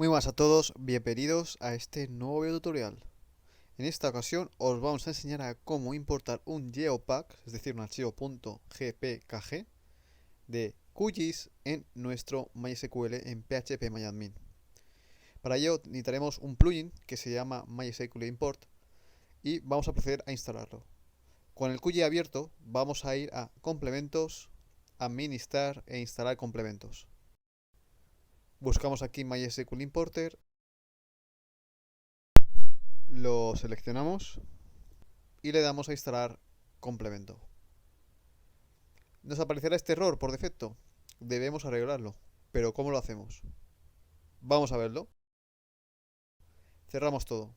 Muy buenas a todos, bienvenidos a este nuevo video tutorial. En esta ocasión os vamos a enseñar a cómo importar un Geopack, es decir, un archivo .gpkg de QGIS en nuestro MySQL en PHPMyAdmin. Para ello necesitaremos un plugin que se llama MySQL Import y vamos a proceder a instalarlo. Con el QGIS abierto vamos a ir a complementos, administrar e instalar complementos. Buscamos aquí MySQL Importer, lo seleccionamos y le damos a instalar complemento. Nos aparecerá este error por defecto. Debemos arreglarlo. Pero ¿cómo lo hacemos? Vamos a verlo. Cerramos todo.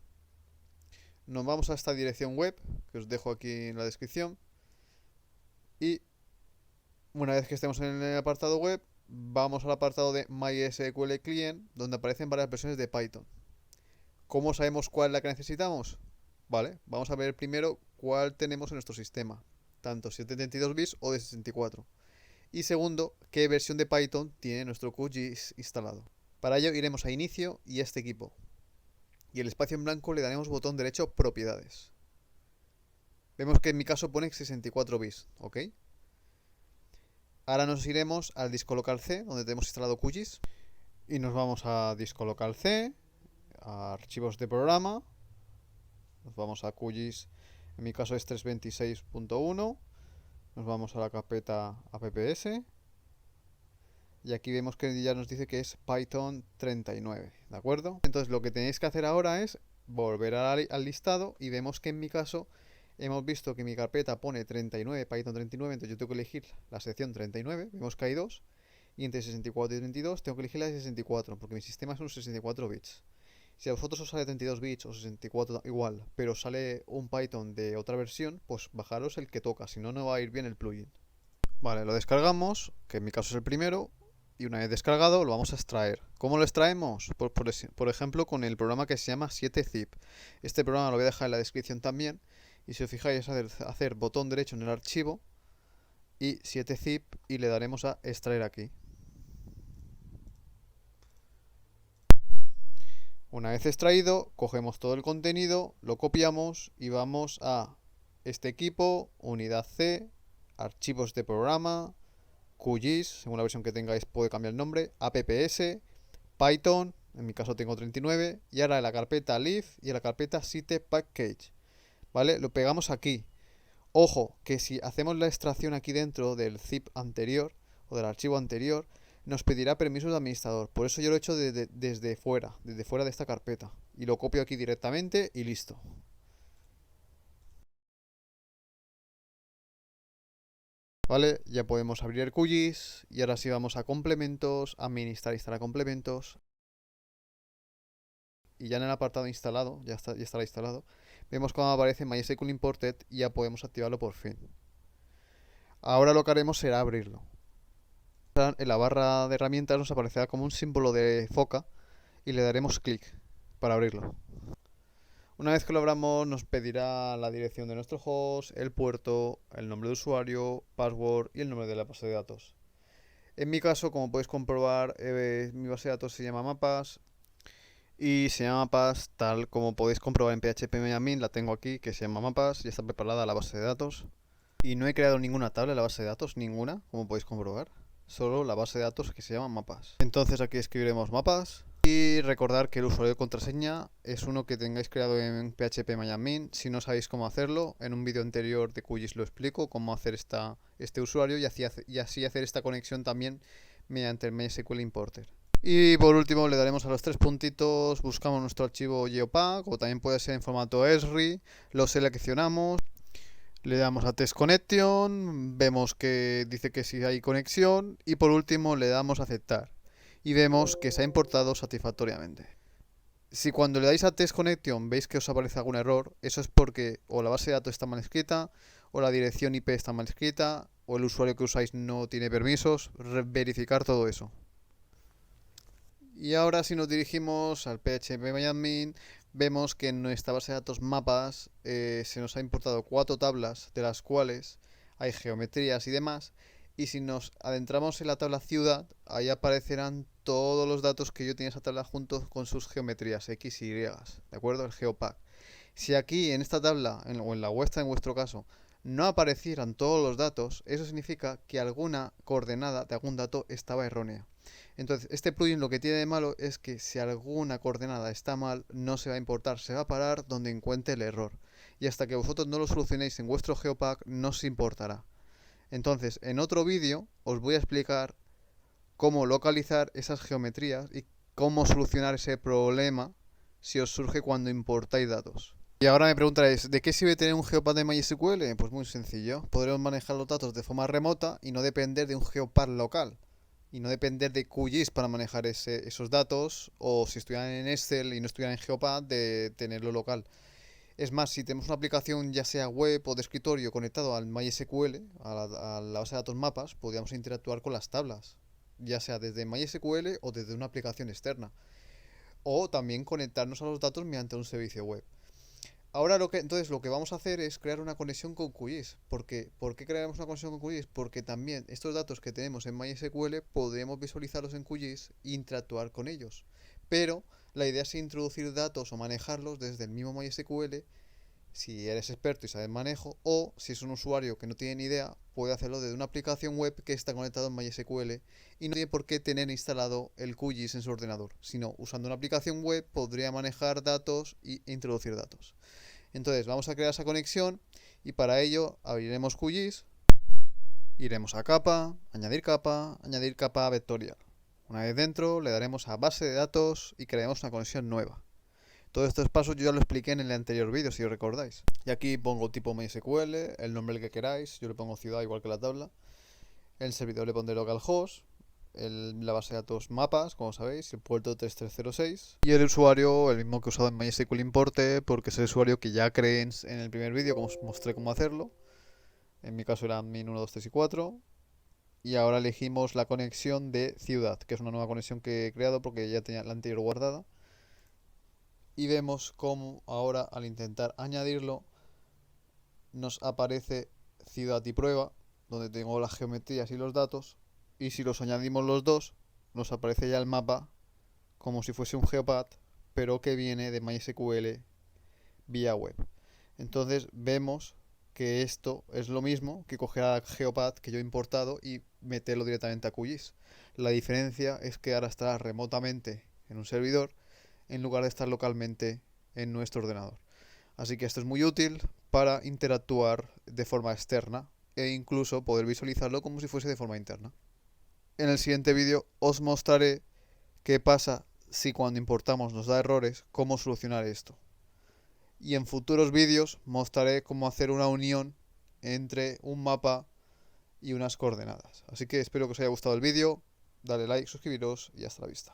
Nos vamos a esta dirección web que os dejo aquí en la descripción. Y una vez que estemos en el apartado web, vamos al apartado de MySQL Client, donde aparecen varias versiones de Python. ¿Cómo sabemos cuál es la que necesitamos? Vale, vamos a ver primero cuál tenemos en nuestro sistema, tanto 732 bits o de 64. Y segundo, qué versión de Python tiene nuestro QGIS instalado. Para ello iremos a Inicio y este equipo. Y el espacio en blanco le daremos botón derecho Propiedades. Vemos que en mi caso pone 64 bits, ¿ok? Ahora nos iremos al disco local C, donde tenemos instalado QGIS. Y nos vamos a disco local C, a archivos de programa. Nos vamos a QGIS, en mi caso es 326.1. Nos vamos a la carpeta apps. Y aquí vemos que ya nos dice que es Python 39, ¿de acuerdo? Entonces lo que tenéis que hacer ahora es volver al listado y vemos que en mi caso hemos visto que mi carpeta pone 39, Python 39, entonces yo tengo que elegir la sección 39, vemos que hay dos, y entre 64 y 32 tengo que elegir la de 64, porque mi sistema son 64 bits. Si a vosotros os sale 32 bits o 64 igual, pero sale un Python de otra versión, pues bajaros el que toca, si no, no va a ir bien el plugin. Vale, lo descargamos, que en mi caso es el primero, y una vez descargado lo vamos a extraer. ¿Cómo lo extraemos? Por ejemplo, con el programa que se llama 7zip. Este programa lo voy a dejar en la descripción también, y si os fijáis hacer botón derecho en el archivo y 7zip y le daremos a extraer aquí. Una vez extraído, cogemos todo el contenido, lo copiamos y vamos a este equipo, unidad C, archivos de programa, QGIS, según la versión que tengáis puede cambiar el nombre, apps, Python, en mi caso tengo 39, y ahora en la carpeta live y en la carpeta site package, ¿vale? Lo pegamos aquí. Ojo, que si hacemos la extracción aquí dentro del zip anterior o del archivo anterior, nos pedirá permisos de administrador. Por eso yo lo he hecho desde fuera de esta carpeta. Y lo copio aquí directamente y listo. Vale, ya podemos abrir el QGIS y ahora sí vamos a complementos, administrar, instalar complementos. Y ya en el apartado instalado, ya estará instalado, vemos cómo aparece MySQL Imported y ya podemos activarlo por fin. Ahora lo que haremos será abrirlo. En la barra de herramientas nos aparecerá como un símbolo de foca y le daremos clic para abrirlo. Una vez que lo abramos nos pedirá la dirección de nuestro host, el puerto, el nombre de usuario, password y el nombre de la base de datos. En mi caso, como podéis comprobar, mi base de datos se llama mapas y se llama mapas tal como podéis comprobar en PHPMyAdmin, la tengo aquí que se llama mapas y está preparada la base de datos. Y no he creado ninguna tabla en la base de datos, ninguna, como podéis comprobar. Solo la base de datos que se llama mapas. Entonces aquí escribiremos mapas. Y recordar que el usuario de contraseña es uno que tengáis creado en PHPMyAdmin. Si no sabéis cómo hacerlo, en un vídeo anterior de QGIS lo explico, cómo hacer este usuario y así hacer esta conexión también mediante el MySQL Importer. Y por último le daremos a los tres puntitos, buscamos nuestro archivo Geopack o también puede ser en formato ESRI, lo seleccionamos. Le damos a Test Connection, vemos que dice que sí hay conexión y por último le damos a aceptar y vemos que se ha importado satisfactoriamente. Si cuando le dais a Test Connection veis que os aparece algún error, eso es porque o la base de datos está mal escrita, o la dirección IP está mal escrita, o el usuario que usáis no tiene permisos, verificar todo eso. Y ahora si nos dirigimos al PHPMyAdmin, vemos que en nuestra base de datos mapas se nos ha importado 4 tablas, de las cuales hay geometrías y demás, Y si nos adentramos en la tabla ciudad, ahí aparecerán todos los datos que yo tenía en esa tabla juntos con sus geometrías X y Y, ¿de acuerdo? El geopack. Si aquí en esta tabla, o en la vuestra en vuestro caso, no aparecieran todos los datos, eso significa que alguna coordenada de algún dato estaba errónea. Entonces, este plugin lo que tiene de malo es que si alguna coordenada está mal, no se va a importar, se va a parar donde encuentre el error. Y hasta que vosotros no lo solucionéis en vuestro geopack, no se importará. Entonces, en otro vídeo os voy a explicar cómo localizar esas geometrías y cómo solucionar ese problema si os surge cuando importáis datos. Y ahora me preguntaréis, ¿de qué sirve tener un geopad de MySQL? Pues muy sencillo, podremos manejar los datos de forma remota y no depender de un geopad local. Y no depender de QGIS para manejar esos datos, o si estuvieran en Excel y no estuvieran en Geopad, de tenerlo local. Es más, si tenemos una aplicación ya sea web o de escritorio conectado al MySQL, a la base de datos mapas, podríamos interactuar con las tablas, ya sea desde MySQL o desde una aplicación externa. O también conectarnos a los datos mediante un servicio web. Ahora entonces lo que vamos a hacer es crear una conexión con QGIS. ¿Por qué creamos una conexión con QGIS? Porque también estos datos que tenemos en MySQL podemos visualizarlos en QGIS e interactuar con ellos. Pero la idea es introducir datos o manejarlos desde el mismo MySQL si eres experto y sabes manejo, o si es un usuario que no tiene ni idea, puede hacerlo desde una aplicación web que está conectada en MySQL y no tiene por qué tener instalado el QGIS en su ordenador, sino usando una aplicación web podría manejar datos e introducir datos. Entonces vamos a crear esa conexión y para ello abriremos QGIS, iremos a capa, añadir capa vectorial. Una vez dentro le daremos a base de datos y crearemos una conexión nueva. Todos estos pasos yo ya lo expliqué en el anterior vídeo, si os recordáis. Y aquí pongo tipo MySQL, el nombre que queráis, yo le pongo ciudad igual que la tabla. El servidor le pondré localhost, la base de datos mapas, como sabéis, el puerto 3306. Y el usuario, el mismo que he usado en MySQL Importe, porque es el usuario que ya creé en el primer vídeo, como os mostré cómo hacerlo. En mi caso eran min 1, 2, 3 y 4. Y ahora elegimos la conexión de ciudad, que es una nueva conexión que he creado porque ya tenía la anterior guardada. Y vemos cómo ahora al intentar añadirlo nos aparece ciudad y prueba, donde tengo las geometrías y los datos, y si los añadimos los dos nos aparece ya el mapa como si fuese un geopad, pero que viene de MySQL vía web. Entonces vemos que esto es lo mismo que coger al geopad que yo he importado y meterlo directamente a QGIS. La diferencia es que ahora estará remotamente en un servidor en lugar de estar localmente en nuestro ordenador. Así que esto es muy útil para interactuar de forma externa e incluso poder visualizarlo como si fuese de forma interna. En el siguiente vídeo os mostraré qué pasa si cuando importamos nos da errores, cómo solucionar esto. Y en futuros vídeos mostraré cómo hacer una unión entre un mapa y unas coordenadas. Así que espero que os haya gustado el vídeo, dale like, suscribiros y hasta la vista.